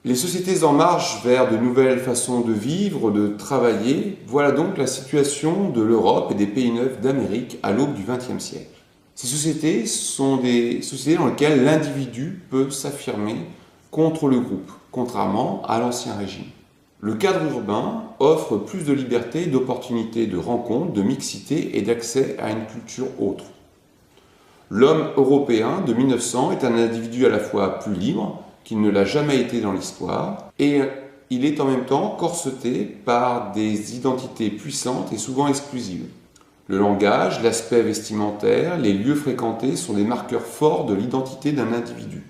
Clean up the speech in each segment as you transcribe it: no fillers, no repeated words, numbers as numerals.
Les sociétés en marche vers de nouvelles façons de vivre, de travailler, voilà donc la situation de l'Europe et des pays neufs d'Amérique à l'aube du XXe siècle. Ces sociétés sont des sociétés dans lesquelles l'individu peut s'affirmer contre le groupe, contrairement à l'ancien régime. Le cadre urbain offre plus de liberté, d'opportunités de rencontres, de mixité et d'accès à une culture autre. L'homme européen de 1900 est un individu à la fois plus libre qu'il ne l'a jamais été dans l'histoire, et il est en même temps corseté par des identités puissantes et souvent exclusives. Le langage, l'aspect vestimentaire, les lieux fréquentés sont des marqueurs forts de l'identité d'un individu.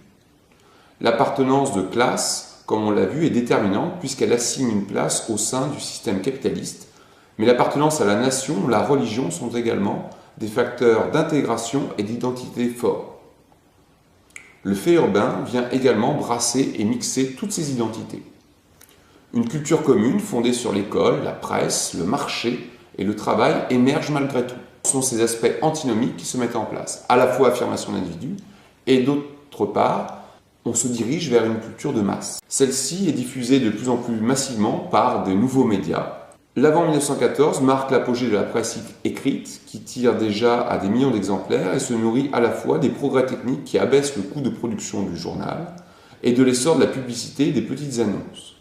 L'appartenance de classe, comme on l'a vu, est déterminante puisqu'elle assigne une place au sein du système capitaliste, mais l'appartenance à la nation ou la religion sont également des facteurs d'intégration et d'identité forts. Le fait urbain vient également brasser et mixer toutes ces identités. Une culture commune fondée sur l'école, la presse, le marché et le travail émerge malgré tout. Ce sont ces aspects antinomiques qui se mettent en place, à la fois affirmation d'individu et d'autre part, on se dirige vers une culture de masse. Celle-ci est diffusée de plus en plus massivement par de nouveaux médias. L'avant 1914 marque l'apogée de la presse écrite qui tire déjà à des millions d'exemplaires et se nourrit à la fois des progrès techniques qui abaissent le coût de production du journal et de l'essor de la publicité et des petites annonces.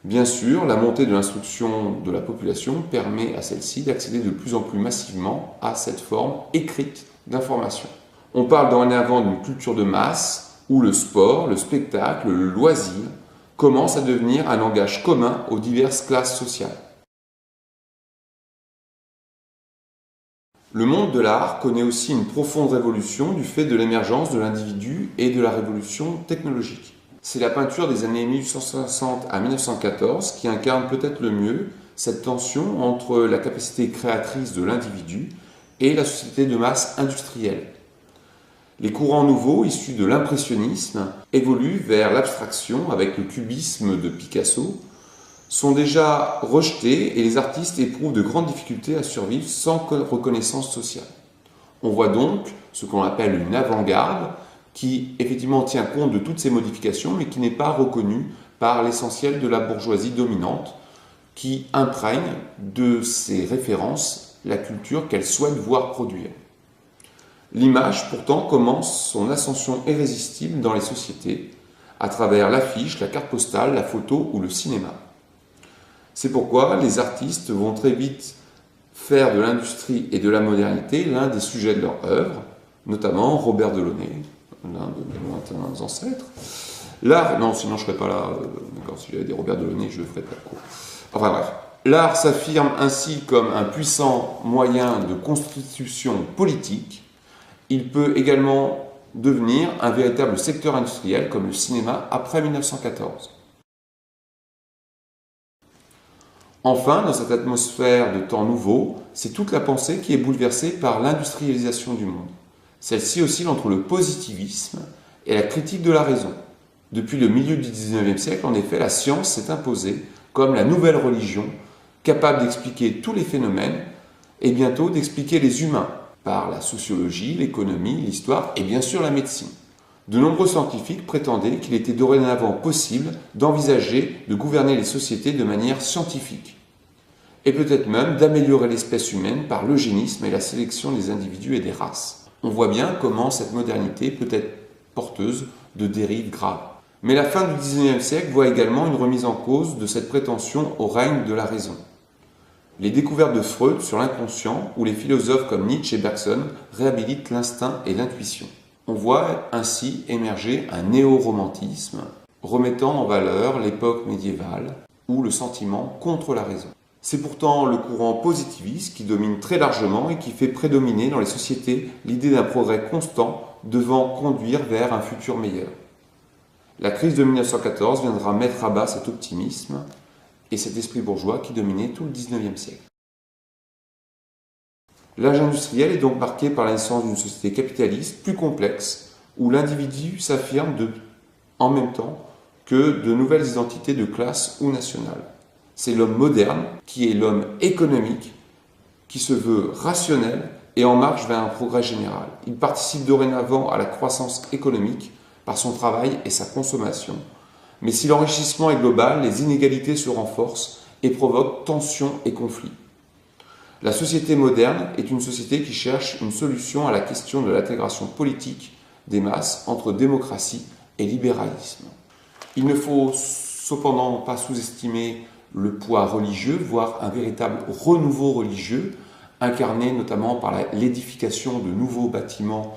Bien sûr, la montée de l'instruction de la population permet à celle-ci d'accéder de plus en plus massivement à cette forme écrite d'information. On parle dorénavant d'une culture de masse où le sport, le spectacle, le loisir commencent à devenir un langage commun aux diverses classes sociales. Le monde de l'art connaît aussi une profonde révolution du fait de l'émergence de l'individu et de la révolution technologique. C'est la peinture des années 1860 à 1914 qui incarne peut-être le mieux cette tension entre la capacité créatrice de l'individu et la société de masse industrielle. Les courants nouveaux issus de l'impressionnisme évoluent vers l'abstraction avec le cubisme de Picasso, sont déjà rejetés et les artistes éprouvent de grandes difficultés à survivre sans reconnaissance sociale. On voit donc ce qu'on appelle une avant-garde qui effectivement tient compte de toutes ces modifications mais qui n'est pas reconnue par l'essentiel de la bourgeoisie dominante qui imprègne de ses références la culture qu'elle souhaite voir produire. L'image pourtant commence son ascension irrésistible dans les sociétés à travers l'affiche, la carte postale, la photo ou le cinéma. C'est pourquoi les artistes vont très vite faire de l'industrie et de la modernité l'un des sujets de leur œuvre, notamment Robert Delaunay, l'un de mes lointains ancêtres. L'art, non, sinon je ne serais pas là, d'accord, si j'avais des Robert Delaunay, je ne ferais pas de cours. Enfin bref, l'art s'affirme ainsi comme un puissant moyen de constitution politique. Il peut également devenir un véritable secteur industriel comme le cinéma après 1914. Enfin, dans cette atmosphère de temps nouveau, c'est toute la pensée qui est bouleversée par l'industrialisation du monde. Celle-ci oscille entre le positivisme et la critique de la raison. Depuis le milieu du XIXe siècle, en effet, la science s'est imposée comme la nouvelle religion, capable d'expliquer tous les phénomènes et bientôt d'expliquer les humains par la sociologie, l'économie, l'histoire et bien sûr la médecine. De nombreux scientifiques prétendaient qu'il était dorénavant possible d'envisager de gouverner les sociétés de manière scientifique, et peut-être même d'améliorer l'espèce humaine par l'eugénisme et la sélection des individus et des races. On voit bien comment cette modernité peut être porteuse de dérives graves. Mais la fin du XIXe siècle voit également une remise en cause de cette prétention au règne de la raison. Les découvertes de Freud sur l'inconscient ou les philosophes comme Nietzsche et Bergson réhabilitent l'instinct et l'intuition. On voit ainsi émerger un néo-romantisme remettant en valeur l'époque médiévale ou le sentiment contre la raison. C'est pourtant le courant positiviste qui domine très largement et qui fait prédominer dans les sociétés l'idée d'un progrès constant devant conduire vers un futur meilleur. La crise de 1914 viendra mettre à bas cet optimisme et cet esprit bourgeois qui dominait tout le XIXe siècle. L'âge industriel est donc marqué par la naissance d'une société capitaliste plus complexe, où l'individu s'affirme en même temps que de nouvelles identités de classe ou nationale. C'est l'homme moderne qui est l'homme économique, qui se veut rationnel et en marche vers un progrès général. Il participe dorénavant à la croissance économique par son travail et sa consommation, Mais si l'enrichissement est global, les inégalités se renforcent et provoquent tensions et conflits. La société moderne est une société qui cherche une solution à la question de l'intégration politique des masses entre démocratie et libéralisme. Il ne faut cependant pas sous-estimer le poids religieux, voire un véritable renouveau religieux, incarné notamment par l'édification de nouveaux bâtiments